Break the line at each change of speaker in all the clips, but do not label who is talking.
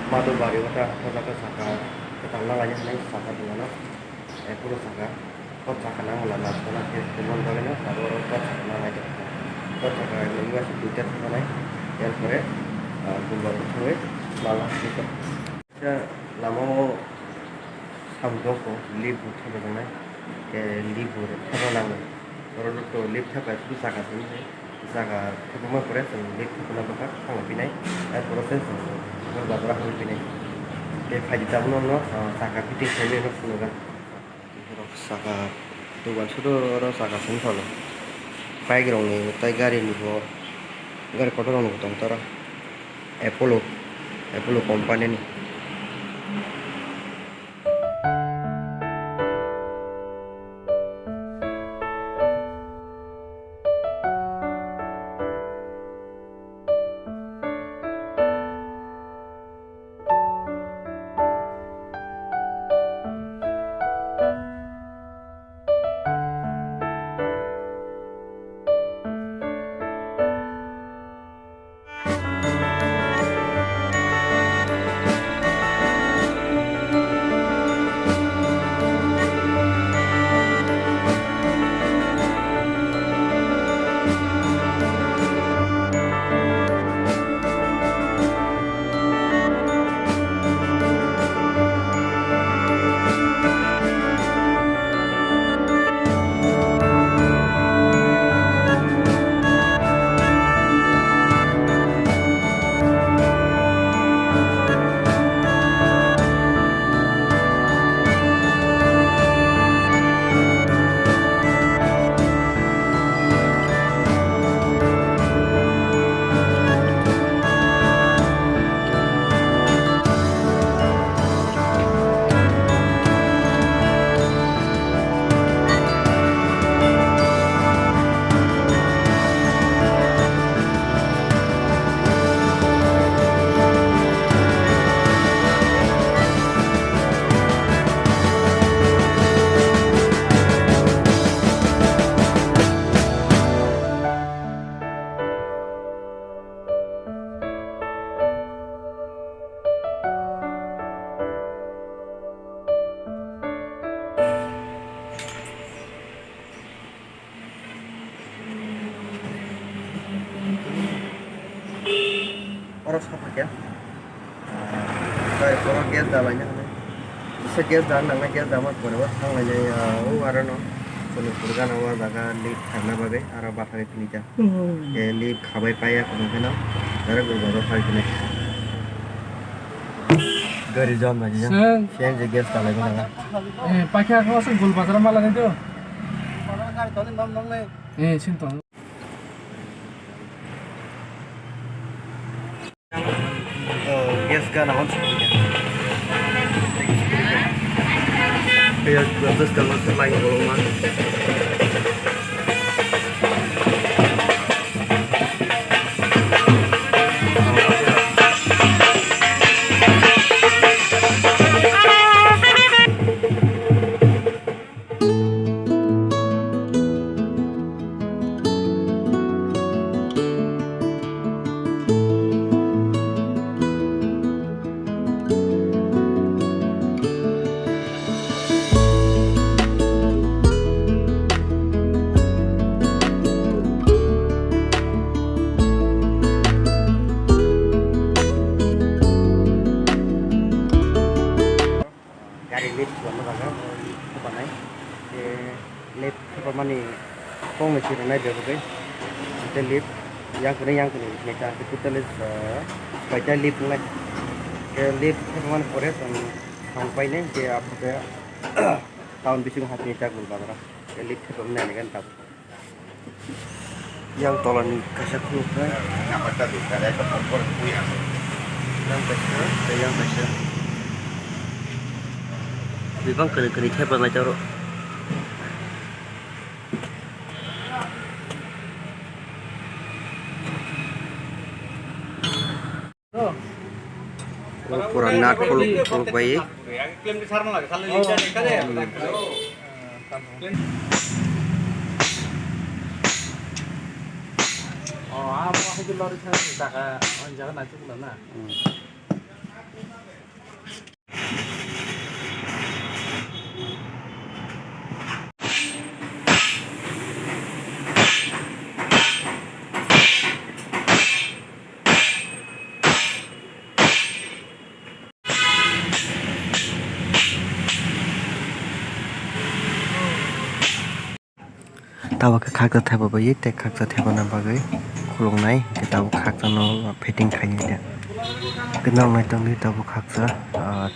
madu bari wata thoda ka saka ketangna lanya hanai saka dungana puro saka ko saka na mala na sona ke kumon bagena sabo ko saka na lai ko saka lingwa se duita hanai এরপরে গুলবার হয়ে মালা দিতে লামো সামদোকো লিভ উঠে জানাই লিভ উঠে থাকা নাঙে সরলট লিভ থাকা শুধু জায়গা শুনছে জায়গা থাকা করে লিভ থাকা বাকা থাকা পিনাই এরপরে বাজারা হয়ে পিনাই बे फाइदाबो न साका फिटिं खालामनो न फुनोगा साका दुगान सुदर साका सुनथालो बाइक रंनि ताइ गारिनि गारि कत रंनि दं तारा एपोलो कम्पानिनि Orang apa ya? Kayak orang gas dalanya kan. Bisa gas dalam gas dalam berapa sang aja ya. Oh ada no. Soalnya kurang awal jaga lift karena bagai arah bahari pinja. Kayak lift kabai payah kemudian na. Cara guru hari ini. Gari jam aja. Siang je gas dalanya kan.
Pakai aku langsung gul pasar malah itu.
Orang kali tahun nom nih.
Cinta.
Gas kan awal semuanya. Kayak terus kalau selain golongan. Gari lift juga mereka apa nih? Lift apa mana? Kong masih renai berbagai. Kita lift yang kini kita kita lift baca lift mulai. Lift apa mana proses sampai nih dia apa ya? Tahun bising hati kita gul bagara. Lift apa mana nih kan tahu. Yang tolong kasih kuku.
Apa tadi? Ada kompor punya.
Yang besar. Bibang kena cepat lah caro. Kurang nat kalau bayi.
Klaim di sana lagi. Kalau lihat ni kada.
Oh, apa aku tu lari sana, tak, jangan nanti pula na.
Tahu ke khaksa thaba bayi te khaksa thaba na bagai khulungnai ke tahu khaksa no fitting khai ni kenal nai tang ni tahu khaksa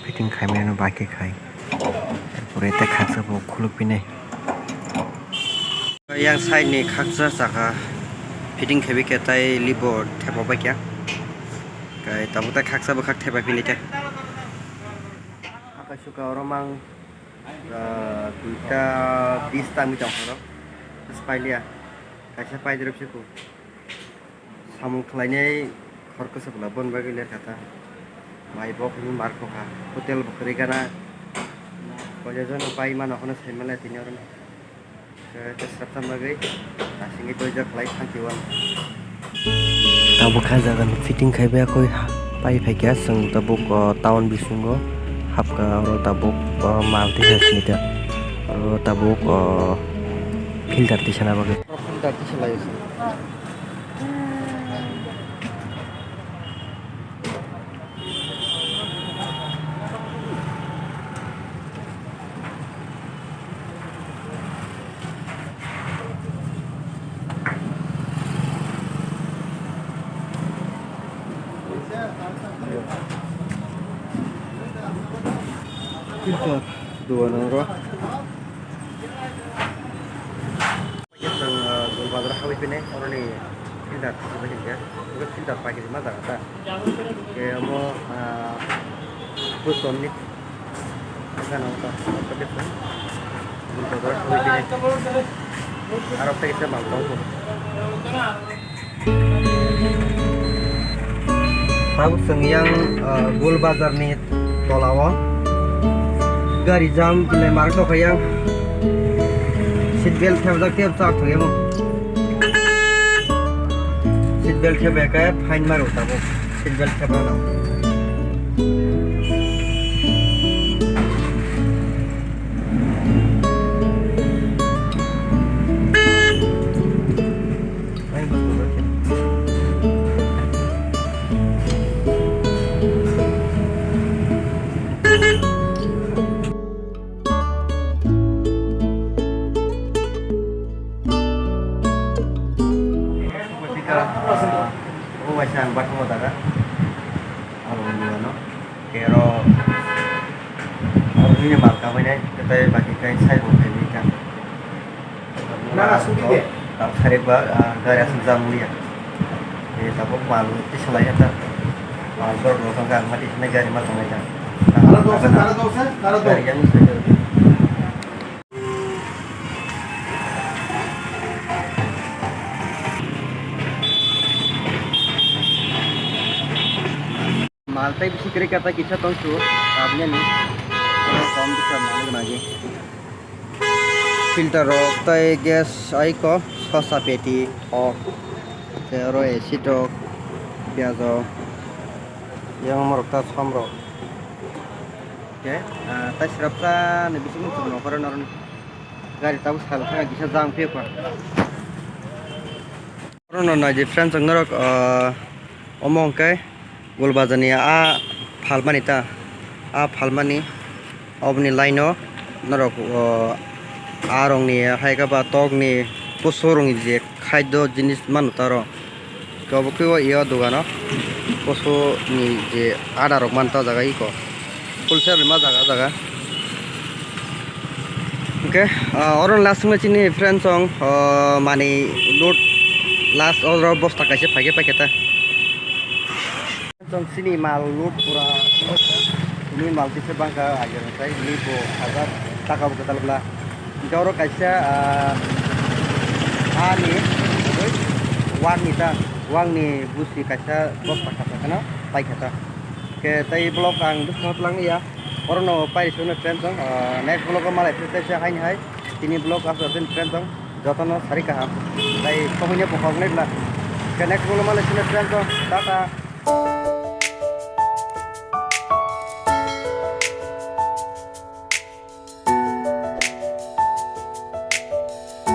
fitting khai me no baki khai pore te khaksa bo khuluk pinai yang side ni khaksa saka fitting khabi ke tai libo thaba ba kya kai tahu ta khaksa bo khak thaba pinai te akasuka oromang duita 20 tang mi tang horo Spailia, kaisa pai dirap siku. Samung kelainnya korko sebelah bon bagi lihat kata. Mai bok ni marko ka. Hotel bukri kana. Koja jon pai mana kono semela tini orang. Ke seraptan bagi. Asing itu aja kelai tangkiwan. Tabuk kazagan fitting kai be koi pai phaikya sung tabuk tahun bisungo hapka ro tabuk malti hasnita. Ro tabuk filter di sana bagai. Filter di sana itu. Filter dua noro. Bazar kami pinai orang ni filter sebagai dia, juga filter pakai di mana kata. Kayak mau puson ni, kan apa pakai tu. Bazar kami pinai. Arab tak kita malu tu. Tahu sengyang Gul Bazar ni tolawa. Gari jam pinai marko kayang. Seatbelt thevdak tiap sak thoye mo seatbelt thebe ka fine maru tabo seatbelt theba na ai bastu rakhe Wajan buat mau tak? Alhamdulillah no. Kero ini marka mana? Kita bagi kain saya boleh ni kan. Nah, sudah deh. Tak cari bag, gaya sejam ni ya. Tapi malu itu selain itu, malu orang kan mati negara macam mana? Kalau tu, yang saya. Maltai bisi kiri kata kisah tongsu, abnya ni, kaum bisa malu lagi. Filter rok, tai gas, aiko, sosa peti, ok, tero acid rok, piazo, yang merokta somrok. Okay, tai serapta ni bisi mungkin nokoran orang, gari tahu salah sangat kisah jam pepa. Orang orang aja friends ngerok, omong kai. Gul Bazar ni falmani ta falmani obni laino narok arong ni haika ba tok ni posorong je khaido jinis manutaro koboko iyo dogano poso ni je adarok manta jaga iko wholesale ma jaga okay oron last ma chini friends song mani load last order bosta kaise phage paketa sini malut pura ini mal di sebangka ajar saya ini po agar tak kau ketal belah jauh kaisa ani wang ni busi kaisa bos kata kana pai kata ke tai blok ang dus lang ya orang no pai sunu trendong next blok malah saya hai ini blok asal trendong jotono sari kaham tai komunya pokok nih lah ke next blok malah sunu trendong tata